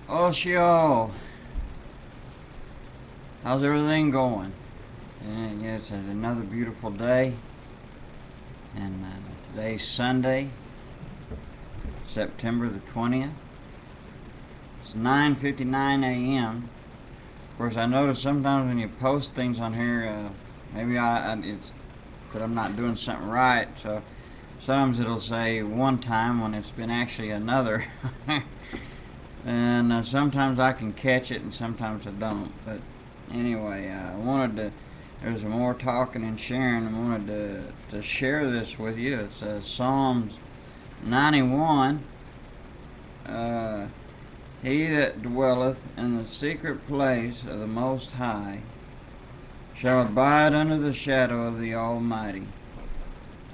Oshio, how's everything going? And yes, it's another beautiful day, and today's Sunday, September the 20th. It's 9:59 a.m. Of course, I notice sometimes when you post things on here, maybe it's that I'm not doing something right. So sometimes it'll say one time when it's been actually another. And sometimes I can catch it and sometimes I don't. But anyway, I wanted to, there's more talking and sharing. I wanted to share this with you. It's Psalms 91. He that dwelleth in the secret place of the Most High shall abide under the shadow of the Almighty.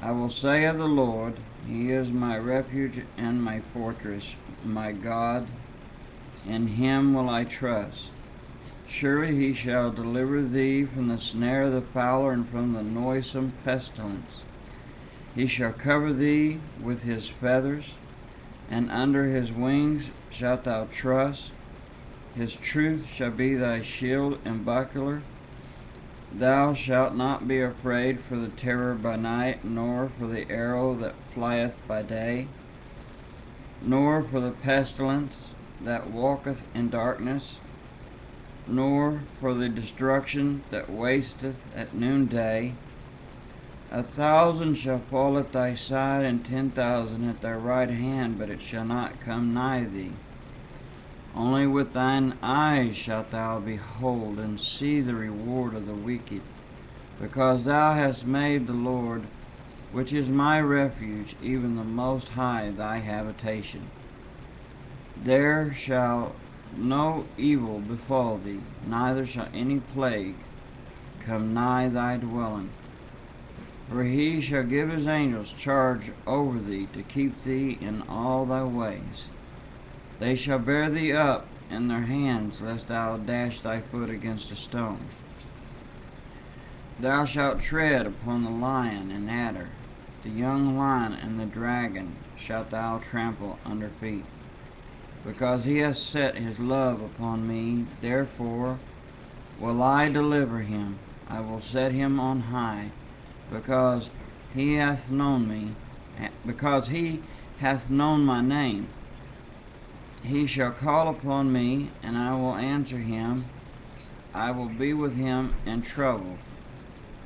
I will say of the Lord, He is my refuge and my fortress, my God, in Him will I trust. Surely He shall deliver thee from the snare of the fowler and from the noisome pestilence. He shall cover thee with His feathers, and under His wings shalt thou trust. His truth shall be thy shield and buckler. Thou shalt not be afraid for the terror by night, nor for the arrow that flieth by day, nor for the pestilence that walketh in darkness, nor for the destruction that wasteth at noonday. 1,000 shall fall at thy side, and 10,000 at thy right hand, but it shall not come nigh thee. Only with thine eyes shalt thou behold and see the reward of the wicked, because thou hast made the Lord, which is my refuge, even the Most High, thy habitation. There shall no evil befall thee, neither shall any plague come nigh thy dwelling. For He shall give His angels charge over thee, to keep thee in all thy ways. They shall bear thee up in their hands, lest thou dash thy foot against a stone. Thou shalt tread upon the lion and adder, the young lion and the dragon shalt thou trample under feet. Because He hath set His love upon me, therefore will I deliver him. I will set him on high, because He hath known me, because He hath known my name. He shall call upon me, and I will answer him. I will be with him in trouble.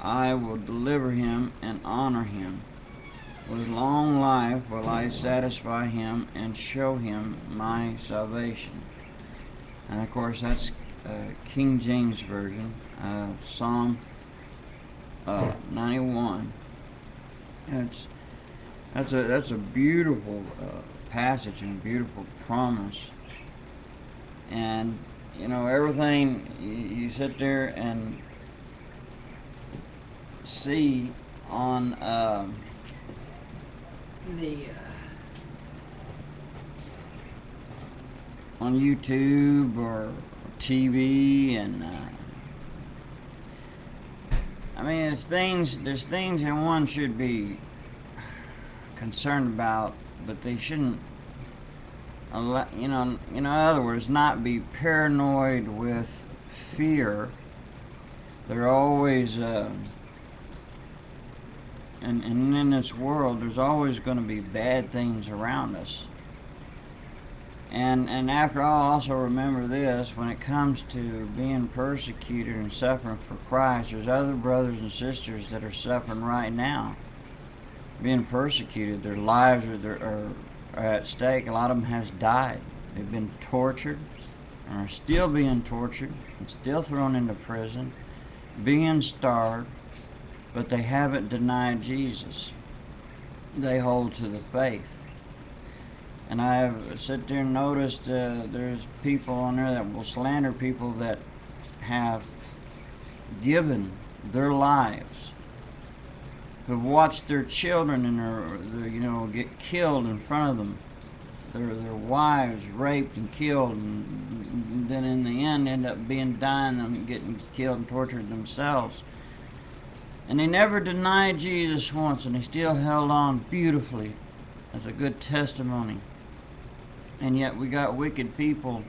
I will deliver him and honor him. With long life will I satisfy him and show him my salvation. And of course that's King James Version, Psalm 91. That's a beautiful passage and a beautiful promise. And you know, everything you sit there and see on on YouTube or TV, and I mean, there's things that one should be concerned about, but they shouldn't, in other words, not be paranoid with fear. They're always, and in this world, there's always going to be bad things around us. And after all, also remember this: when it comes to being persecuted and suffering for Christ, there's other brothers and sisters that are suffering right now, being persecuted. Their lives are at stake. A lot of them has died. They've been tortured, and are still being tortured, and still thrown into prison, being starved, but they haven't denied Jesus. They hold to the faith. And I've sit there and noticed there's people on there that will slander people that have given their lives, who've watched their children and get killed in front of them, their wives raped and killed, and then in the end end up dying and getting killed and tortured themselves. And they never denied Jesus once, and they still held on beautifully as a good testimony. And yet we got wicked people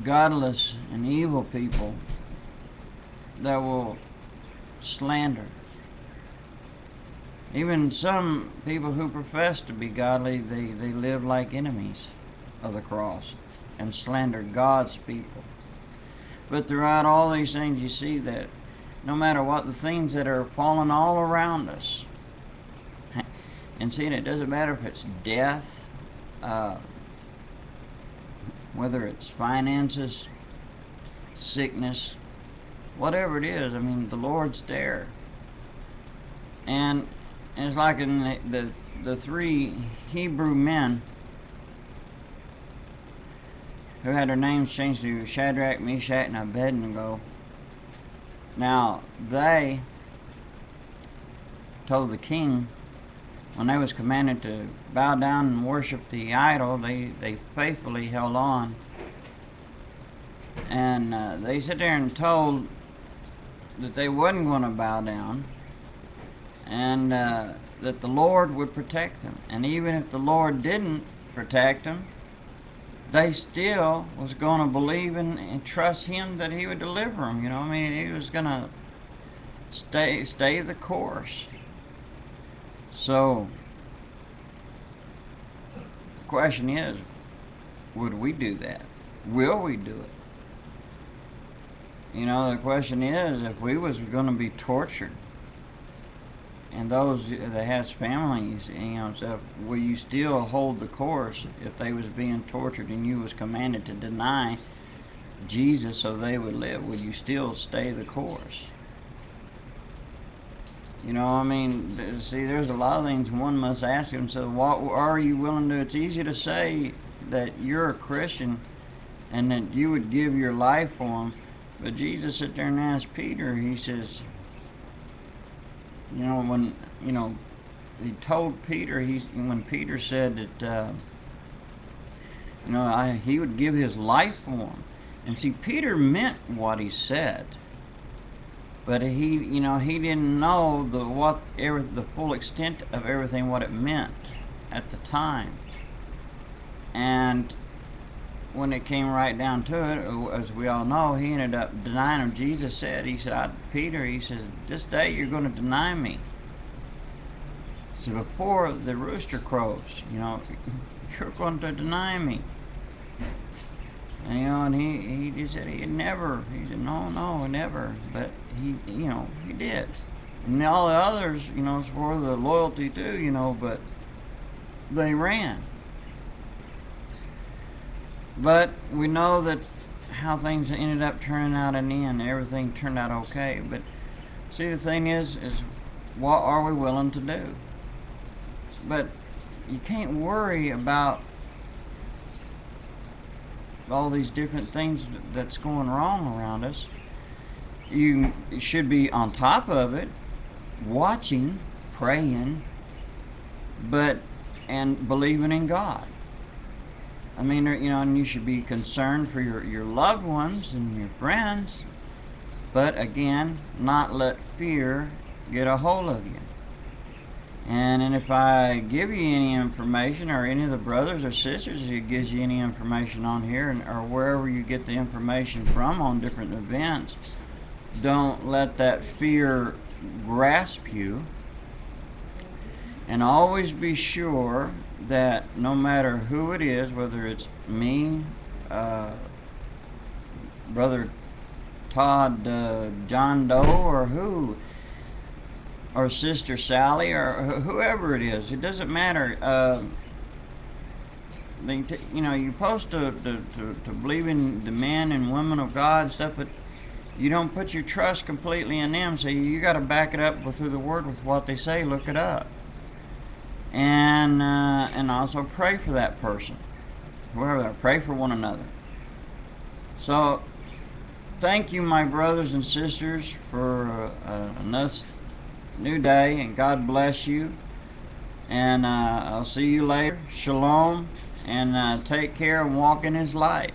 godless and evil people that will slander. Even some people who profess to be godly, they live like enemies of the cross and slander God's people. But throughout all these things, you see that no matter what the things that are falling all around us, and see, it doesn't matter if it's death, whether it's finances, sickness, whatever it is, I mean, the Lord's there. And it's like in the three Hebrew men who had their names changed to Shadrach, Meshach, and Abednego. Now, they told the king, when they was commanded to bow down and worship the idol, they faithfully held on. And they sit there and told that they wasn't going to bow down, and that the Lord would protect them. And even if the Lord didn't protect them, they still was going to believe and trust Him that He would deliver them. You know, I mean, He was going to stay the course. So, the question is, would we do that? Will we do it? You know, the question is, if we was going to be tortured, and those that has families, you know, stuff, will you still hold the course if they was being tortured and you was commanded to deny Jesus so they would live? Would you still stay the course? You know, I mean, see, there's a lot of things one must ask himself. What are you willing to? It's easy to say that you're a Christian and that you would give your life for Him, but Jesus sat there and asked Peter. He says, you know, when, you know, He told Peter, when Peter said that, you know, He would give His life for Him. And see, Peter meant what he said. But he, you know, he didn't know the full extent of everything, what it meant at the time. And when it came right down to it, as we all know, he ended up denying Him. Jesus said, He said, Peter, He says, this day you're going to deny me. So before the rooster crows, you know, you're going to deny me. And, you know, and he said he never. He said, no, never. But he, you know, he did. And all the others, you know, swore the loyalty too, you know, but they ran. But we know that how things ended up turning out in the end. Everything turned out okay. But see, the thing is what are we willing to do? But you can't worry about all these different things that's going wrong around us. You should be on top of it, watching, praying, and believing in God. I mean, you know, and you should be concerned for your loved ones and your friends, but again, not let fear get a hold of you. And if I give you any information, or any of the brothers or sisters who gives you any information on here, or wherever you get the information from on different events, don't let that fear grasp you. And always be sure that no matter who it is, whether it's me, Brother Todd, John Doe, or who, or Sister Sally, or whoever it is, it doesn't matter. You know, you're supposed to believe in the men and women of God and stuff, but you don't put your trust completely in them. So you got to back it up through the Word with what they say. Look it up, and also pray for that person, whoever. Pray for one another. So, thank you, my brothers and sisters, for another new day, and God bless you. And I'll see you later. Shalom, and take care and walk in His light.